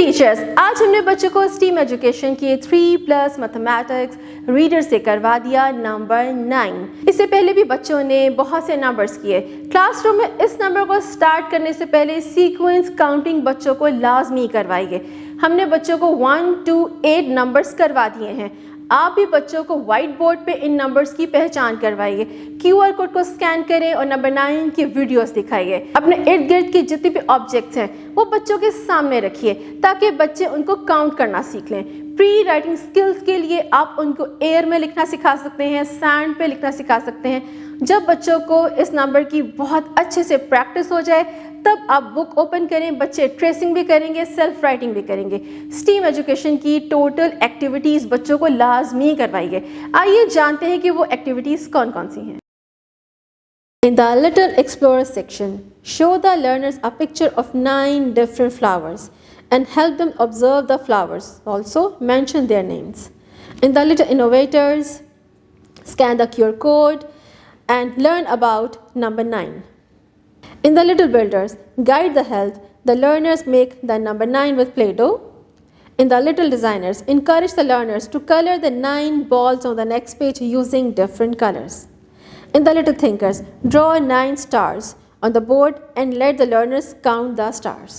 Teachers, आज हमने बच्चों को स्टीम एजुकेशन की 3+ मैथमेटिक्स रीडर से करवा दिया नंबर 9। इससे पहले भी बच्चों ने बहुत से नंबर्स किए। क्लासरूम में इस नंबर को स्टार्ट करने से पहले सीक्वेंस काउंटिंग बच्चों को लाजमी करवाइए। हमने बच्चों को 1 to 8 नंबर्स करवा दिए हैं। आप भी बच्चों को व्हाइट बोर्ड पे इन नंबर्स की पहचान करवाइए। QR कोड को स्कैन करें और नंबर 9 की वीडियोस दिखाइए। अपने इर्द गिर्द के जितने भी ऑब्जेक्ट्स हैं वो बच्चों के सामने रखिए ताकि बच्चे उनको काउंट करना सीख लें। प्री राइटिंग स्किल्स के लिए आप उनको एयर में लिखना सिखा सकते हैं, सैंड पे लिखना सिखा सकते हैं। जब बच्चों को इस नंबर की बहुत अच्छे से प्रैक्टिस हो जाए तब आप बुक ओपन करें, बच्चे ट्रेसिंग भी करेंगे, सेल्फ राइटिंग भी करेंगे। स्टीम एजुकेशन की टोटल एक्टिविटीज़ बच्चों को लाजमी करवाइए। आइए जानते हैं कि वो एक्टिविटीज़ कौन कौन सी हैं। In the Little Explorer section, show the learners a picture of 9 different flowers and help them observe the flowers. Also, mention their names. In the Little Innovators, scan the QR code and learn about number 9. In the Little Builders, guide the health. The learners make the number 9 with Play-Doh. In the Little Designers, encourage the learners to color the 9 balls on the next page using different colors. In the Little Thinkers, draw 9 stars on the board and let the learners count the stars.